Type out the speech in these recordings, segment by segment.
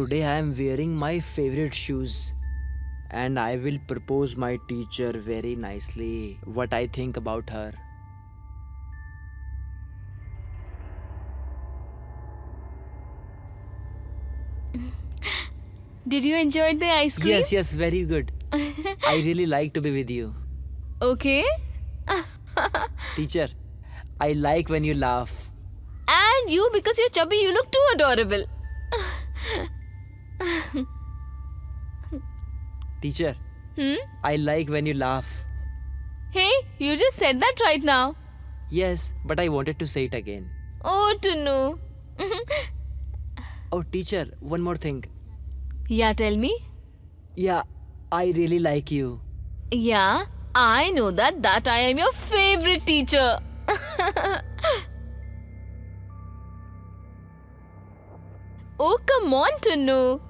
today I am wearing my favorite shoes and I will propose my teacher very nicely what I think about her. Did you enjoy the ice cream? Yes, very good. I really like to be with you. Okay. Teacher, I like when you laugh. And you, because you're chubby, you look too adorable. Teacher, I like when you laugh. Hey, you just said that right now. Yes, but I wanted to say it again. Oh, to know. Oh, teacher, one more thing. Yeah, tell me. Yeah, I really like you. Yeah, I know that I am your favorite teacher. Oh, come on, to know.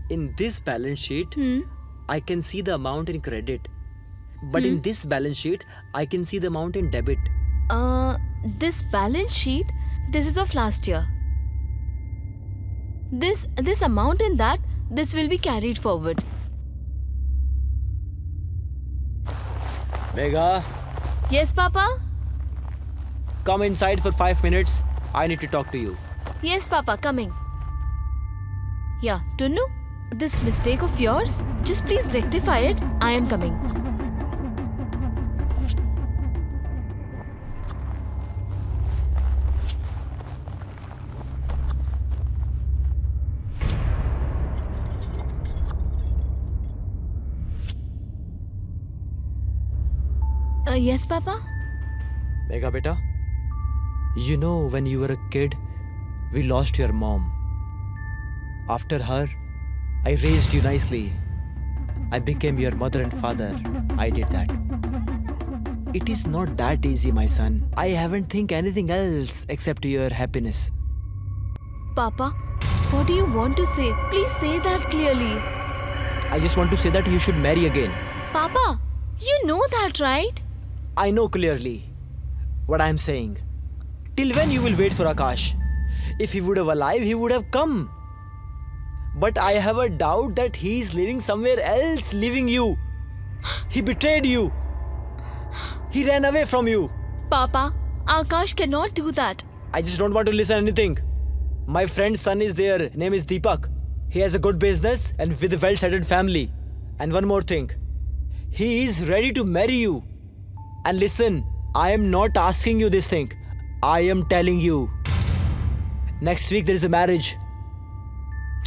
In this balance sheet, I can see the amount in credit. But in this balance sheet, I can see the amount in debit. This balance sheet, this is of last year. This amount in that, this will be carried forward. Megha, Yes, Papa? come inside for 5 minutes. I need to talk to you. Yes, Papa, coming. Yeah, Tunnu, this mistake of yours, just please rectify it. I am coming. Yes, Papa? Megha beta, you know when you were a kid, we lost your mom. After her, I raised you nicely. I became your mother and father. I did that. It is not that easy, my son. I haven't think anything else except your happiness. Papa, what do you want to say? Please say that clearly. I just want to say that you should marry again. Papa, you know that, right? I know clearly what I am saying. Till when you will wait for Akash? If he would have alive, he would have come. But I have a doubt that he is living somewhere else, leaving you. He betrayed you. He ran away from you. Papa, Akash cannot do that. I just don't want to listen anything. My friend's son is there. Name is Deepak. He has a good business and with a well-settled family. And one more thing. He is ready to marry you. And listen, I am not asking you this thing. I am telling you. Next week there is a marriage.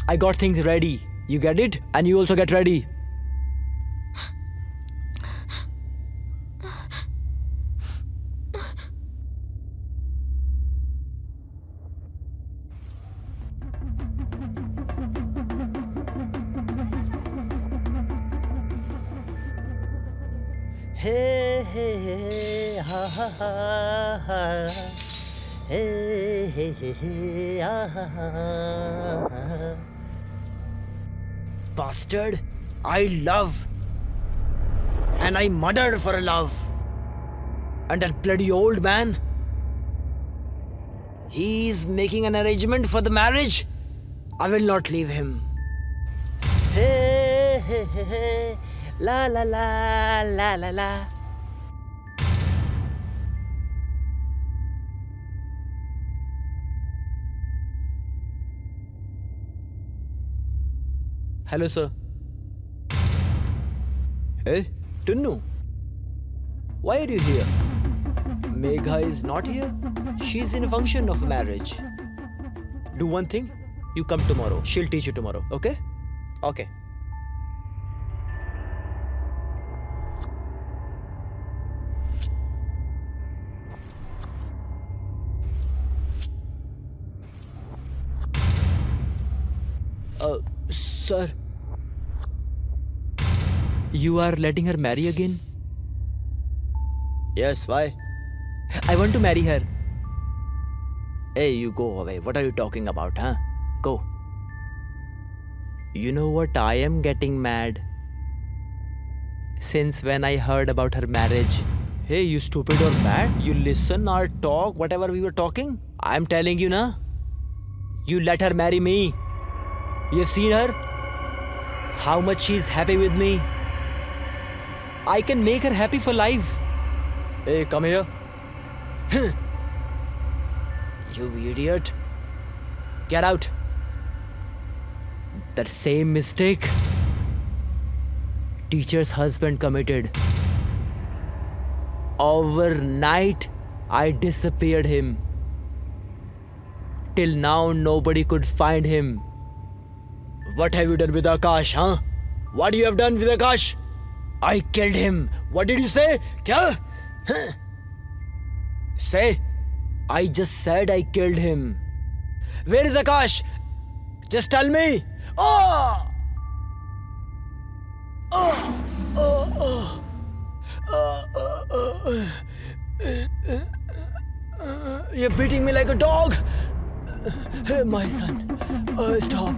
I got things ready. You get it? And you also get ready. Hey, hey, hey, ha, ha, ha, ha. Hey, hey, hey, hey, ah, ha, ha, ha. Bastard, I love. And I murdered for a love. And that bloody old man, he's making an arrangement for the marriage. I will not leave him. Hey, hey, hey, hey. La la la la la la. Hello, sir. Hey, Tunnu. Why are you here? Megha is not here. She's in a function of marriage. Do one thing. You come tomorrow. She'll teach you tomorrow. Okay? Okay. Sir, you are letting her marry again? Yes, why? I want to marry her. Hey, you go away. What are you talking about, huh? Go. You know what? I am getting mad. Since when I heard about her marriage. Hey, you stupid or mad? You listen or talk, whatever we were talking. I'm telling you, na. You let her marry me. You've seen her? How much she's happy with me. I can make her happy for life. Hey, come here. You idiot. Get out. That same mistake teacher's husband committed. Overnight, I disappeared him. Till now, nobody could find him. What have you done with Akash, huh? What you have done with Akash? I killed him. What did you say? Kya? Huh? Say. I just said I killed him. Where is Akash? Just tell me. Oh! Oh! Oh! Oh! You're beating me like a dog. Hey, my son. Stop.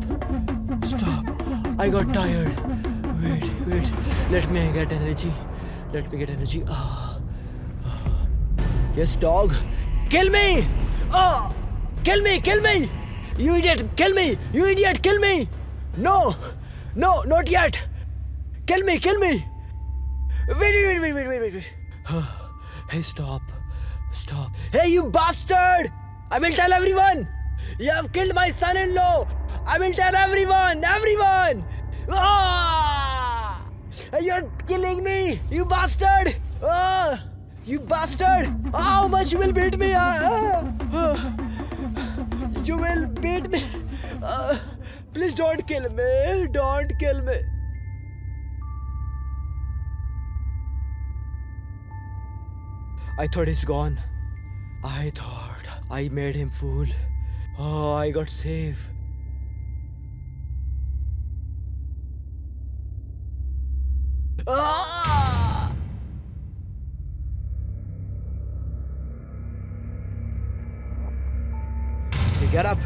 Stop. I got tired. Wait. Let me get energy. Yes, dog. Kill me! Kill me! You idiot! Kill me! You idiot! Kill me! No, not yet! Kill me! Wait. Hey, stop. Hey, you bastard! I will tell everyone! You have killed my son-in-law! I will tell everyone! You're killing me! You bastard! You bastard! How much you will beat me? You will beat me! Please don't kill me! I thought he's gone. I thought I made him fool. Oh, I got safe. Ah! Hey, get up!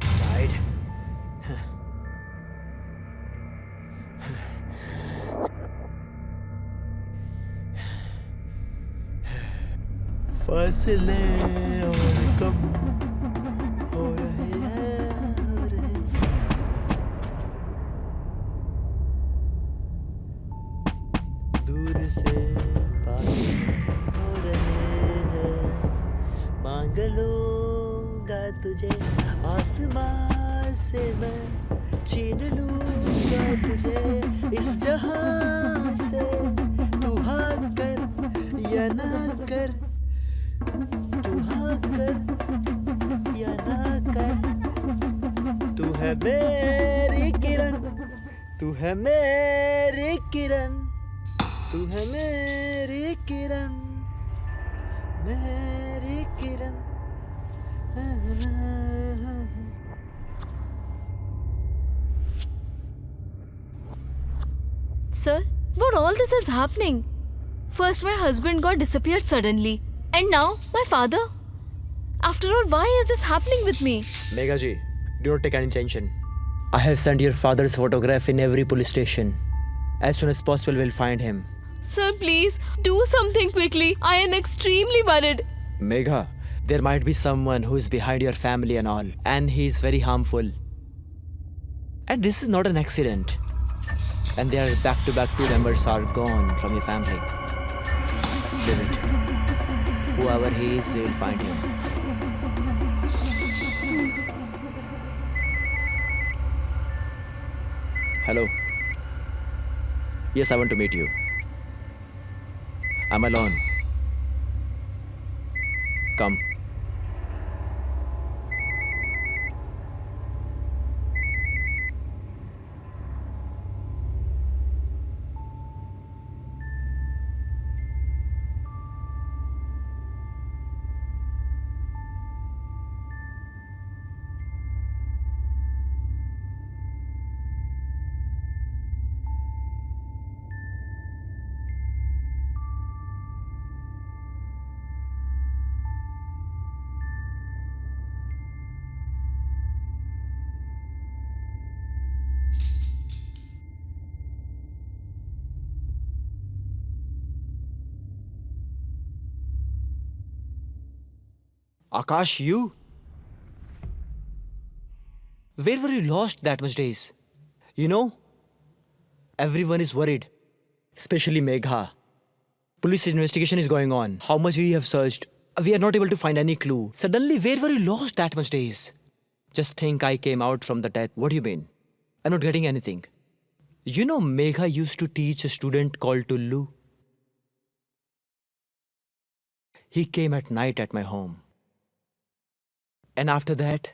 Died. फसलें और कम हो रहे हैं दूर से पास हो रहे हैं मांग लूंगा तुझे आसमां से मैं छीन लूंगा तुझे इस जहां से तू हाँ कर या ना कर तू हाँ कर या ना कर तू है मेरी किरण तू है मेरी किरण तू है मेरी किरण Sir, what all this is happening? First, my husband got disappeared suddenly. And now, my father? After all, why is this happening with me? Megha ji, do not take any tension. I have sent your father's photograph in every police station. As soon as possible, we'll find him. Sir, please, do something quickly. I am extremely worried. Megha, there might be someone who is behind your family and all. And he is very harmful. And this is not an accident. And they are back-to-back 2 members are gone from your family. Leave it. Whoever he is, we will find him. Hello. Yes, I want to meet you. I'm alone. Come. Akash, you? Where were you lost that much days? You know, everyone is worried, especially Megha. Police investigation is going on. How much we have searched, we are not able to find any clue. Suddenly, where were you lost that much days? Just think I came out from the death. What do you mean? I'm not getting anything. You know, Megha used to teach a student called Tullu. He came at night at my home. And after that,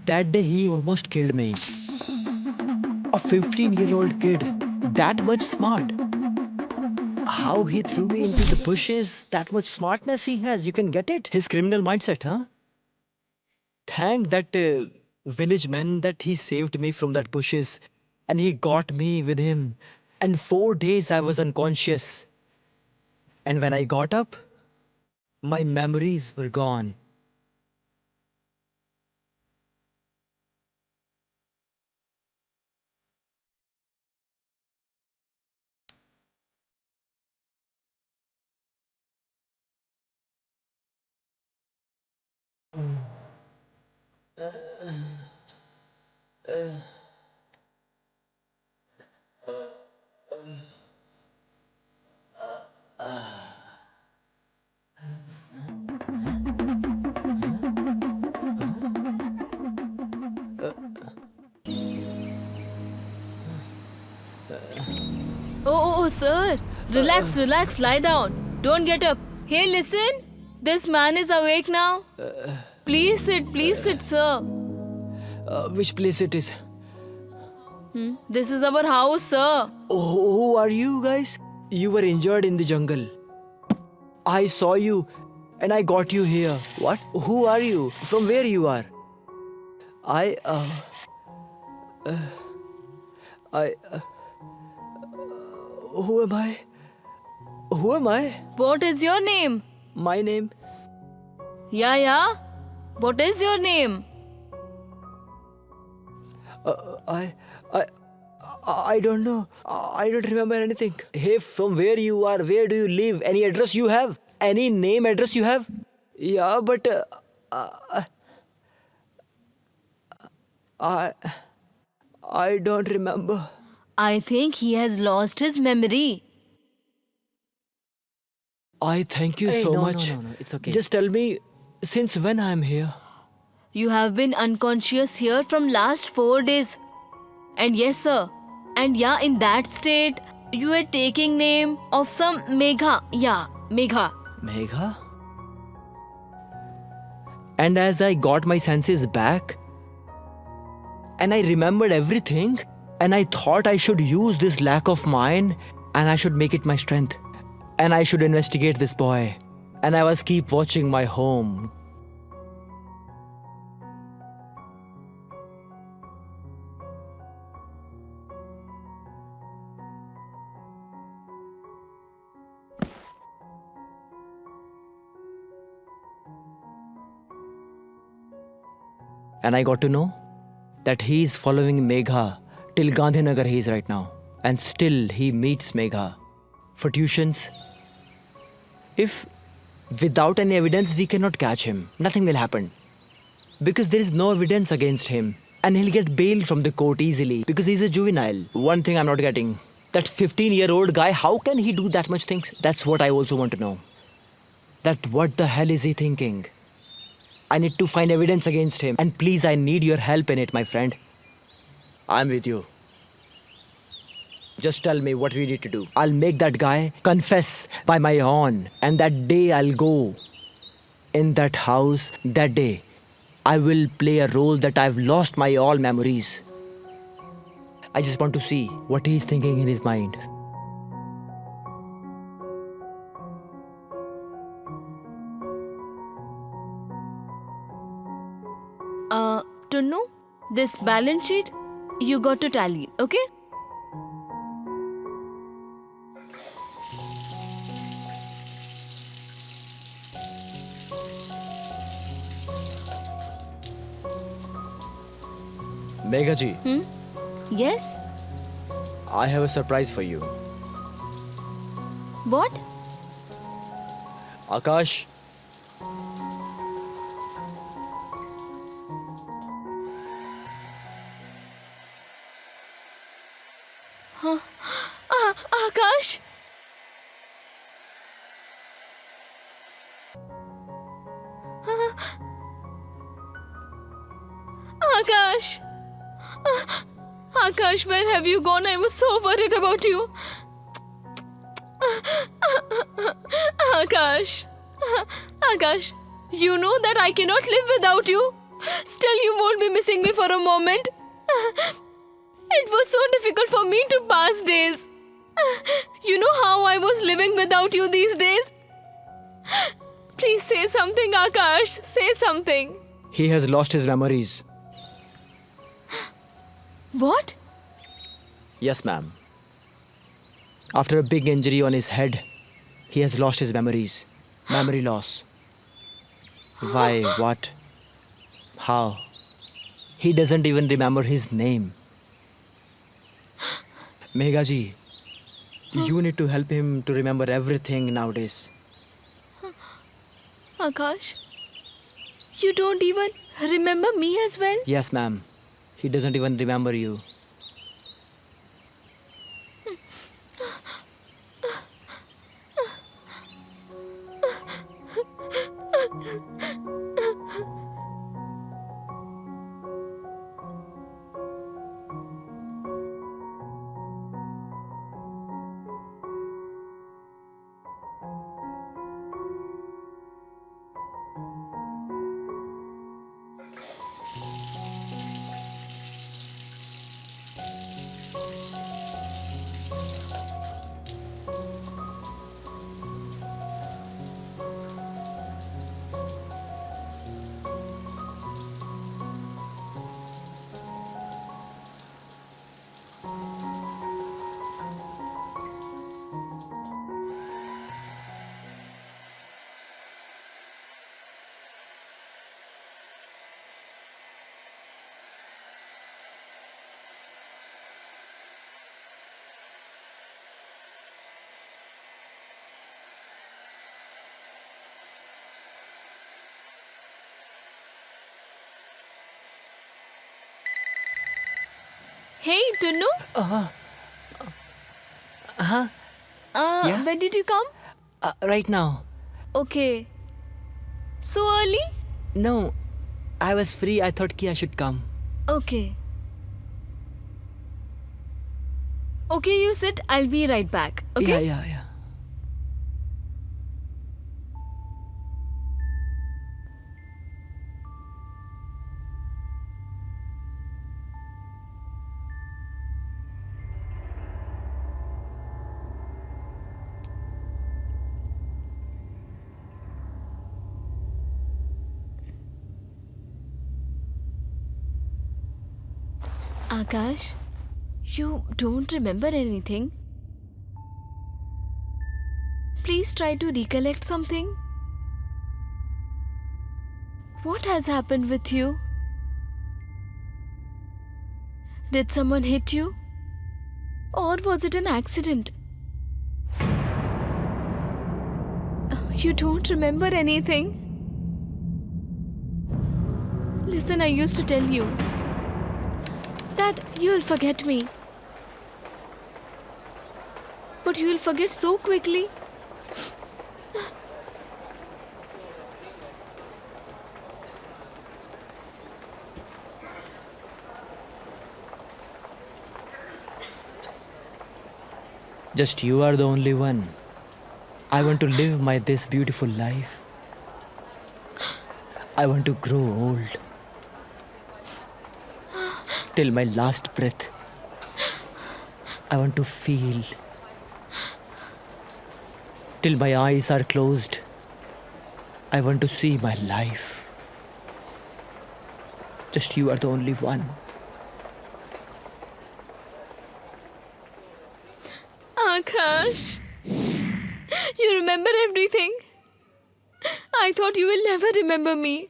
that day he almost killed me. A 15-year-old kid, that much smart. How he threw me into the bushes, that much smartness he has, you can get it? His criminal mindset, huh? Thank that village man that he saved me from that bushes and he got me with him. And 4 days I was unconscious. And when I got up, my memories were gone. Oh, sir. Relax, relax, lie down. Don't get up. Hey, listen. This man is awake now. Please sit, sir. Which place it is? This is our house, sir. Oh, who are you guys? You were injured in the jungle. I saw you and I got you here. What? Who are you? From where you are? I, who am I? Who am I? What is your name? My name? Yeah. What is your name? I don't know. I don't remember anything. Hey, from where you are? Where do you live? Any address you have? Any name, address you have? Yeah, but I don't remember. I think he has lost his memory. I thank you Hey, so no, much. no, it's okay. Just tell me, since when I am here? You have been unconscious here from last 4 days. And yes, sir. And yeah, in that state, you were taking name of some Megha. Yeah, Megha. Megha? And as I got my senses back, and I remembered everything, and I thought I should use this lack of mine, and I should make it my strength. And I should investigate this boy. And I was keep watching my home. And I got to know that he is following Megha till Gandhinagar he is right now. And still he meets Megha for tuitions. If without any evidence we cannot catch him, nothing will happen. Because there is no evidence against him. And he'll get bail from the court easily because he's a juvenile. One thing I'm not getting. That 15-year-old guy, how can he do that much things? That's what I also want to know. That what the hell is he thinking? I need to find evidence against him. And please, I need your help in it, my friend. I'm with you. Just tell me what we need to do. I'll make that guy confess by my own. And that day I'll go in that house. That day, I will play a role that I've lost my all memories. I just want to see what he's thinking in his mind. Tunnu, this balance sheet, you got to tally, okay? Megha ji, Yes? I have a surprise for you. What? Akash, Akash? Akash? Akash, where have you gone? I was so worried about you. Akash. Akash, you know that I cannot live without you. Still, you won't be missing me for a moment. It was so difficult for me to pass days. You know how I was living without you these days? Please say something, Akash. Say something. he has lost his memories. What? Yes, ma'am. After a big injury on his head, he has lost his memories. Memory loss. Why? What? How? He doesn't even remember his name. Megha ji, you need to help him to remember everything nowadays. Akash, you don't even remember me as well? Yes, ma'am. He doesn't even remember you. Hey, Tunnu. Yeah? When did you come? Right now. Okay. So early? No, I was free. I thought I should come. Okay. Okay, you sit. I'll be right back. Okay? Yeah. Akash, you don't remember anything? Please try to recollect something. What has happened with you? Did someone hit you? Or was it an accident? You don't remember anything? Listen, I used to tell you that you'll forget me. But you'll forget so quickly. Just you are the only one. I want to live my this beautiful life. I want to grow old. Till my last breath. I want to feel. Till my eyes are closed. I want to see my life. Just you are the only one. Akash, you remember everything. I thought you will never remember me.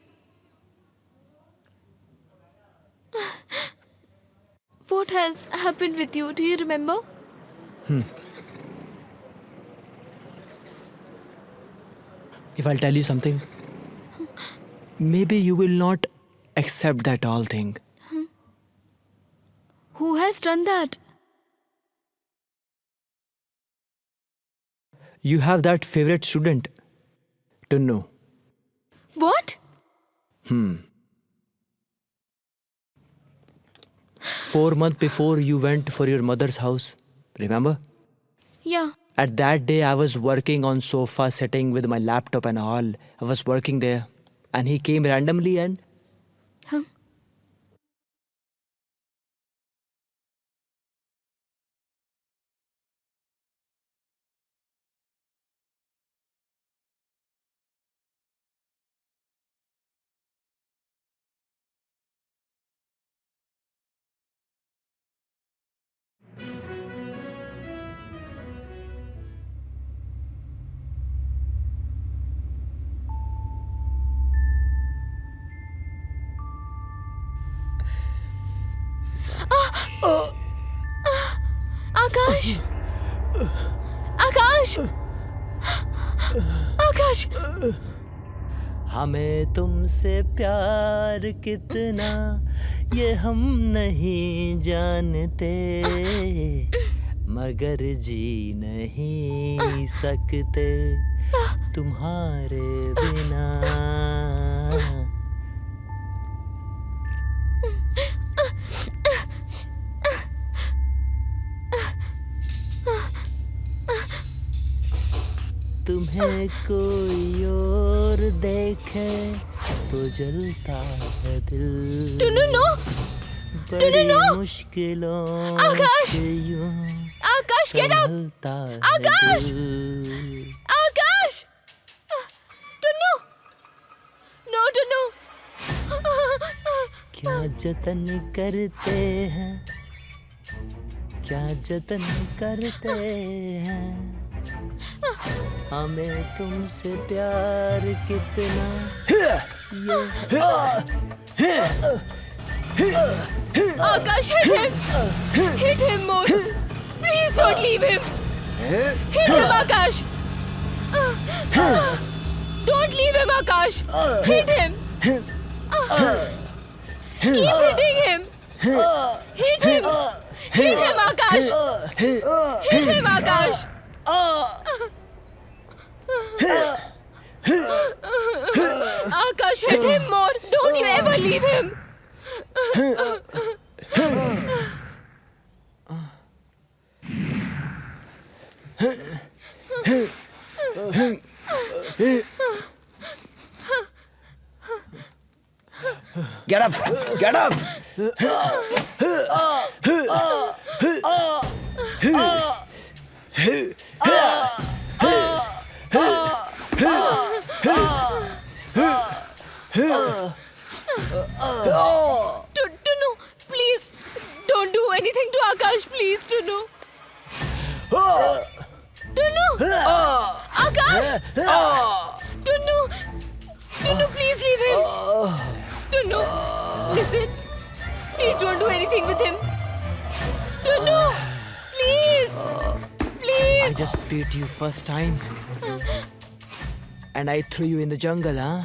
What has happened with you? Do you remember? If I'll tell you something, maybe you will not accept that all thing. Who has done that? You have that favorite student, Tunnu. What? 4 months before you went for your mother's house, remember? Yeah. At that day, I was working on sofa, sitting with my laptop and all. I was working there, and he came randomly and Huh? Akash! Akash! Akash! हमें तुमसे प्यार कितना ये हम नहीं जानते, मगर जी नहीं सकते तुम्हारे बिना. तुम्हें कोई और देखे तो जलता है दिल. Tunnu, no! बड़ी no! मुश्किलों आकाश! से यूं Akash, get up! संभलता है आकाश! दिल. Akash! Tunnu! No, Tunnu! क्या जतन करते हैं, क्या जतन करते हैं, हमें तुमसे प्यार कितना Akash, hit him! Hit him more! Please don't leave him! Hit him, Akash! Don't leave him, Akash! Hit him! Keep hitting him! Hit him! Hit him, Akash! Hit him, Akash! Akash, hit him more! Don't you ever leave him! Get up! Get up! Tunnu, please, don't do anything to Akash, please, Tunnu. Tunnu! Akash! Tunnu! Tunnu, please leave him. Tunnu, listen. Please don't do anything with him. Tunnu! Please! Please! I just beat you first time. And I threw you in the jungle, huh?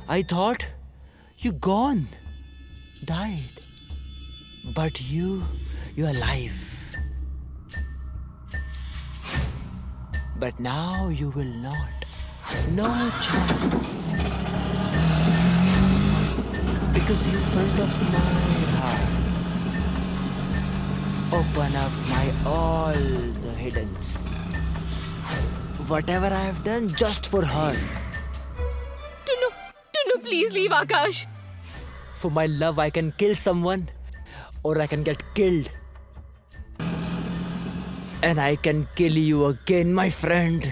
I thought you gone, died. But you're alive. But now you will not. No chance. Because you felt of my heart. Open up my all the hiddens. Whatever I have done just for her. Tunnu, please leave Akash. For my love, I can kill someone or I can get killed. And I can kill you again, my friend.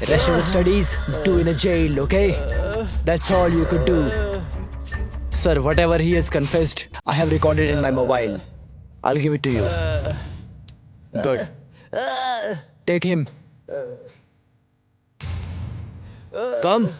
Rest of the studies, do in a jail, okay? That's all you could do. Sir, whatever he has confessed, I have recorded in my mobile. I'll give it to you. Good. Take him. Come.